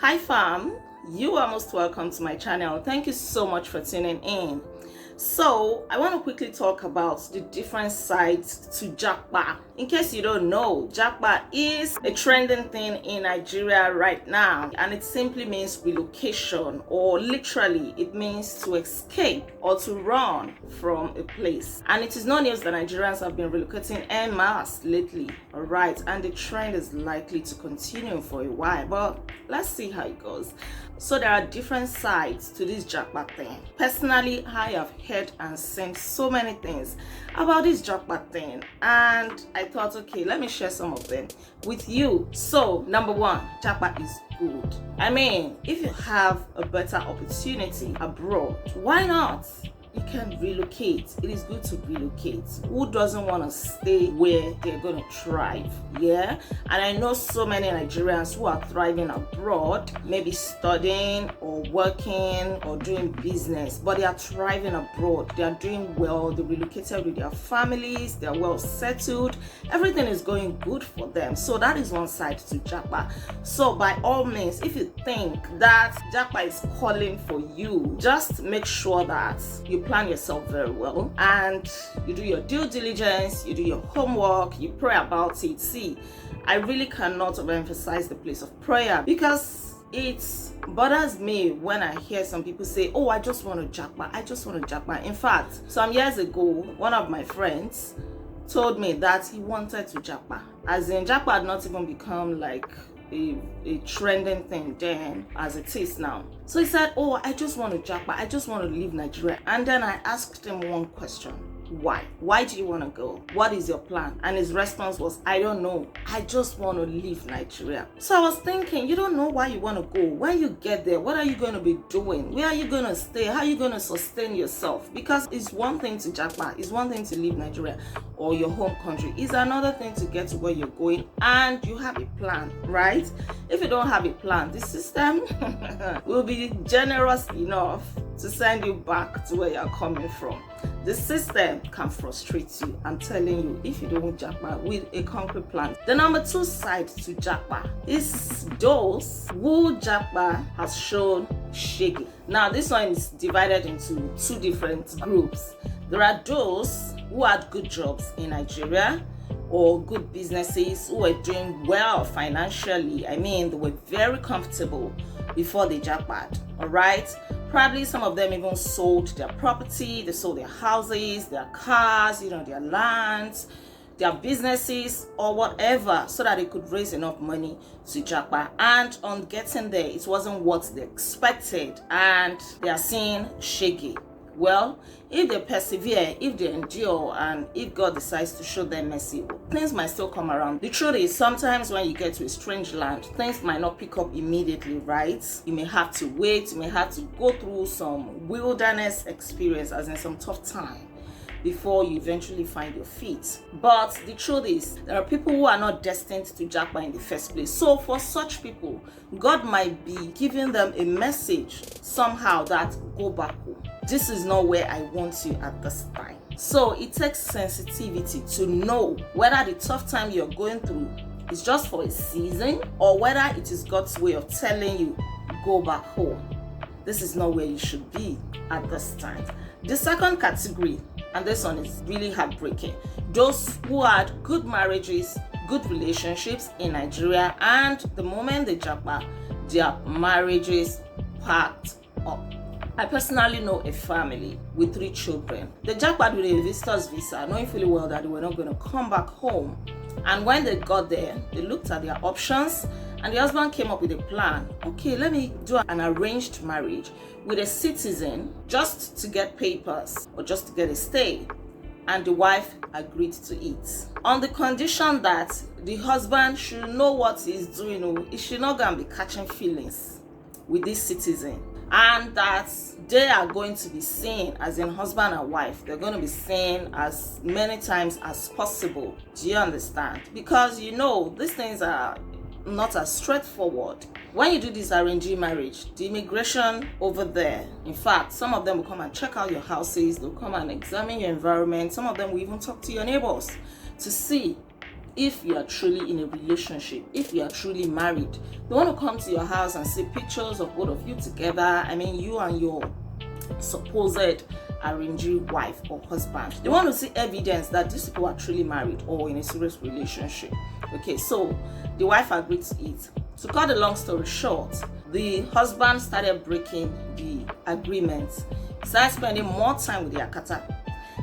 Hi fam, you are most welcome to my channel. Thank you so much for tuning in. So I want to quickly talk about the different sides to Japa. In case you don't know, Japa is a trending thing in Nigeria right now, and it simply means relocation, or literally it means to escape or to run from a place. And it is no news that Nigerians have been relocating en masse lately, all right, and the trend is likely to continue for a while, but let's see how it goes. So there are different sides to this Japa thing. Personally, I have heard and seen so many things about this Japa thing, and I thought, okay, let me share some of them with you. So number one, Japa is good. I mean, if you have a better opportunity abroad, why not? You can relocate. It is good to relocate. Who doesn't want to stay where they're going to thrive? Yeah. And I know so many Nigerians who are thriving abroad, maybe studying or working or doing business, but they are thriving abroad. They are doing well. They relocated with their families. They are well settled. Everything is going good for them. So that is one side to Japa. So by all means, if you think that Japa is calling for you, just make sure that you plan yourself very well and you do your due diligence, you do your homework, you pray about it. See, I really cannot overemphasize the place of prayer, because it bothers me when I hear some people say, oh, I just want to Japa, I just want to Japa. In fact, some years ago, one of my friends told me that he wanted to Japa, as in Japa had not even become like a trending thing then as it is now. So he said, oh, I just want to Japa, I just want to leave Nigeria. And then I asked him one question: why do you want to go? What is your plan? And his response was, I don't know, I just want to leave Nigeria. So I was thinking, you don't know why you want to go. When you get there, what are you going to be doing? Where are you going to stay? How are you going to sustain yourself? Because it's one thing to Japa, it's one thing to leave Nigeria or your home country, it's another thing to get to where you're going and you have a plan, right? If you don't have a plan, the system will be generous enough to send you back to where you're coming from. The system can frustrate you, I'm telling you, if you don't Japa with a concrete plan. The number two side to Japa is those who Japa has shown shaky. Now this one is divided into two different groups. There are those who had good jobs in Nigeria or good businesses, who were doing well financially. I mean, they were very comfortable before they Japaed, all right? Probably some of them even sold their property, they sold their houses, their cars, their lands, their businesses or whatever, so that they could raise enough money to Japa. And on getting there, it wasn't what they expected and they are seeing shaky. Well, if they persevere, if they endure, and if God decides to show them mercy, things might still come around. The truth is, sometimes when you get to a strange land, things might not pick up immediately, right? You may have to wait, you may have to go through some wilderness experience, as in some tough time, before you eventually find your feet. But the truth is, there are people who are not destined to Japa in the first place. So for such people, God might be giving them a message somehow that go back home. This is not where I want you at this time. So it takes sensitivity to know whether the tough time you're going through is just for a season, or whether it is God's way of telling you, go back home. This is not where you should be at this time. The second category, and this one is really heartbreaking, those who had good marriages, good relationships in Nigeria, and the moment they Japa, their marriages packed up. I personally know a family with 3 children. They Japaed with a visitor's visa, knowing fully well that they were not going to come back home. And when they got there, they looked at their options, and the husband came up with a plan. Okay, let me do an arranged marriage with a citizen just to get papers or just to get a stay. And the wife agreed to it, on the condition that the husband should know what he's doing. He should not go and be catching feelings with this citizen. And that they are going to be seen as in husband and wife. They're going to be seen as many times as possible. Do you understand? Because these things are not as straightforward. When you do this arranged marriage, the immigration over there, in fact, some of them will come and check out your houses, they'll come and examine your environment, some of them will even talk to your neighbors to see if you are truly in a relationship, if you are truly married. They want to come to your house and see pictures of both of you together. I mean, you and your supposed arranged wife or husband. They want to see evidence that these people are truly married or in a serious relationship. Okay, so the wife agreed to it. To cut the long story short, the husband started breaking the agreement. He started spending more time with the Akata.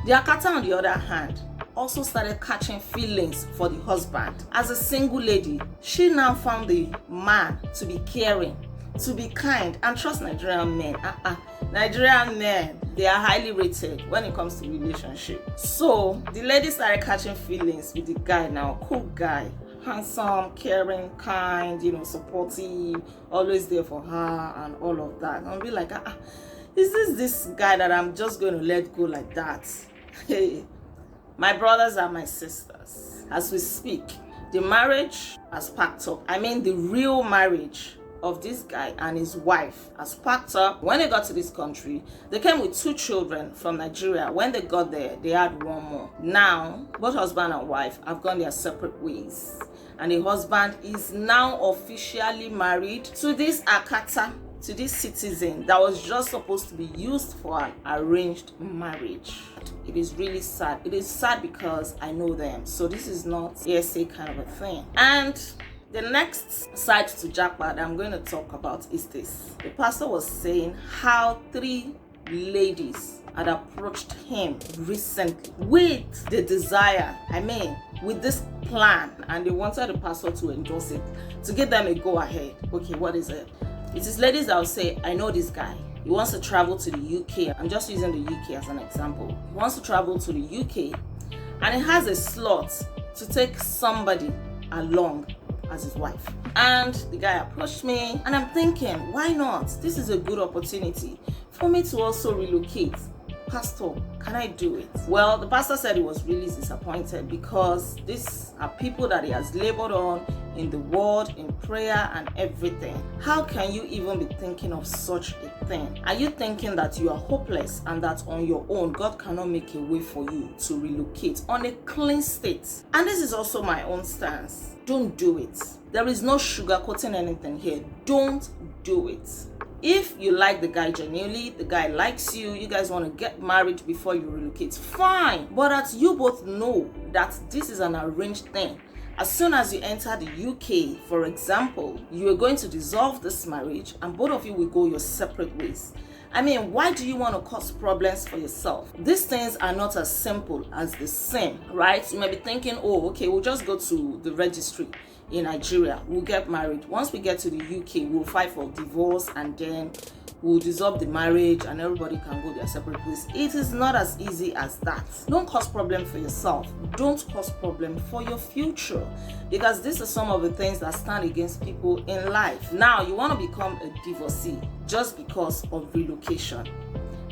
The Akata, on the other hand, also started catching feelings for the husband. As a single lady, she now found the man to be caring, to be kind, and trust Nigerian men. Nigerian men, they are highly rated when it comes to relationship. So the lady started catching feelings with the guy now, cool guy, handsome, caring, kind, supportive, always there for her and all of that. And I'll be like, is this guy that I'm just going to let go like that? Hey, my brothers and my sisters, as we speak, the marriage has packed up. I mean, the real marriage of this guy and his wife has packed up. When they got to this country, they came with 2 children from Nigeria. When they got there, they had 1 more. Now, both husband and wife have gone their separate ways. And the husband is now officially married to this Akata, to this citizen that was just supposed to be used for an arranged marriage. It is really sad. It is sad because I know them. So this is not ASA kind of a thing. And the next side to Japa that I'm going to talk about is this. The pastor was saying how 3 ladies had approached him recently with the desire, with this plan, and they wanted the pastor to endorse it, to give them a go ahead. Okay, what is it? It is ladies that will say, I know this guy. He wants to travel to the UK. I'm just using the UK as an example. He wants to travel to the UK and he has a slot to take somebody along as his wife. And the guy approached me and I'm thinking, why not? This is a good opportunity for me to also relocate. Pastor, can I do it? Well, the pastor said he was really disappointed because these are people that he has labored on in the word, in prayer and everything. How can you even be thinking of such a thing? Are you thinking that you are hopeless and that on your own God cannot make a way for you to relocate on a clean state? And this is also my own stance. Don't do it. There is no sugarcoating anything here. Don't do it. If you like the guy genuinely, the guy likes you, you guys want to get married before you relocate, fine. But that you both know that this is an arranged thing. As soon as you enter the UK, for example, you are going to dissolve this marriage and both of you will go your separate ways. Why do you want to cause problems for yourself? These things are not as simple as the same, right? You may be thinking, oh, okay, we'll just go to the registry in Nigeria, we'll get married. Once we get to the UK, we'll file for divorce and then we'll dissolve the marriage and everybody can go their separate ways. It is not as easy as that. Don't cause problem for yourself. Don't cause problem for your future, because these are some of the things that stand against people in life. Now, you want to become a divorcee just because of relocation.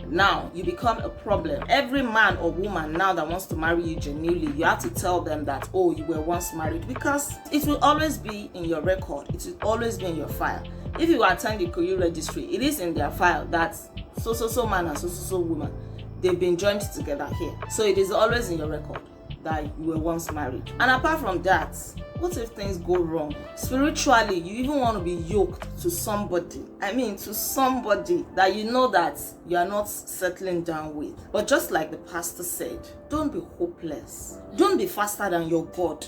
Now you become a problem. Every man or woman now that wants to marry you genuinely, you have to tell them that, oh, you were once married, because it will always be in your record. It will always be in your file. If you attend the Koyu registry, it is in their file that so man and so woman, they've been joined together here. So it is always in your record that you were once married. And apart from that, what if things go wrong? Spiritually, you even want to be yoked to somebody. To somebody that you know that you are not settling down with. But just like the pastor said, don't be hopeless. Don't be faster than your God.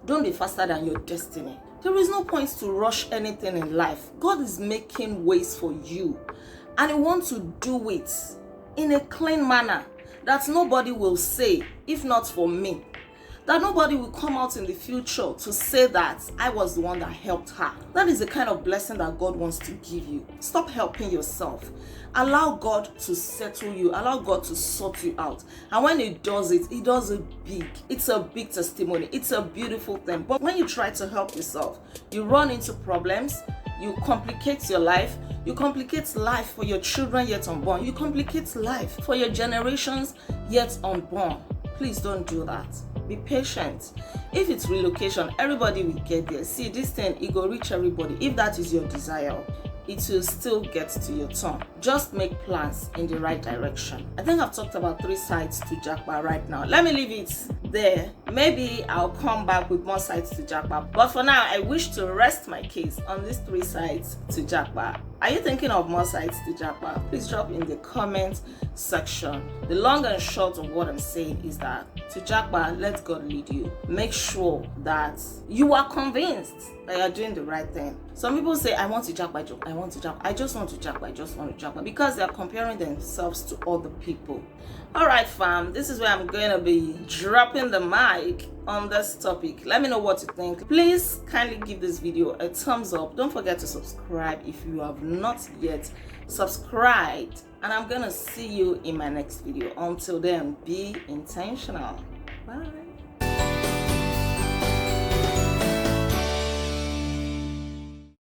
Don't be faster than your destiny. There is no point to rush anything in life. God is making ways for you. And He wants to do it in a clean manner that nobody will say, if not for me. That nobody will come out in the future to say that I was the one that helped her. That is the kind of blessing that God wants to give you. Stop helping yourself. Allow God to settle you. Allow God to sort you out. And when He does it big. It's a big testimony. It's a beautiful thing. But when you try to help yourself, you run into problems. You complicate your life. You complicate life for your children yet unborn. You complicate life for your generations yet unborn. Please don't do that. Be patient. If it's relocation, everybody will get there. See, this thing, it will reach everybody. If that is your desire, it will still get to your turn. Just make plans in the right direction. I think I've talked about 3 sides to Japa right now. Let me leave it there. Maybe I'll come back with more sides to Japa. But for now, I wish to rest my case on these 3 sides to Japa. Are you thinking of more sides to Japa? Please drop in the comment section. The long and short of what I'm saying is that to Japa, let God lead you. Make sure that you are convinced that you're doing the right thing. Some people say, I want to Japa, I want to Japa, I just want to Japa, I just want to Japa, because they're comparing themselves to other people. Alright fam, this is where I'm going to be dropping the mic on this topic. Let me know what you think. Please kindly give this video a thumbs up. Don't forget to subscribe if you have not yet subscribed. And I'm going to see you in my next video. Until then, be intentional. Bye.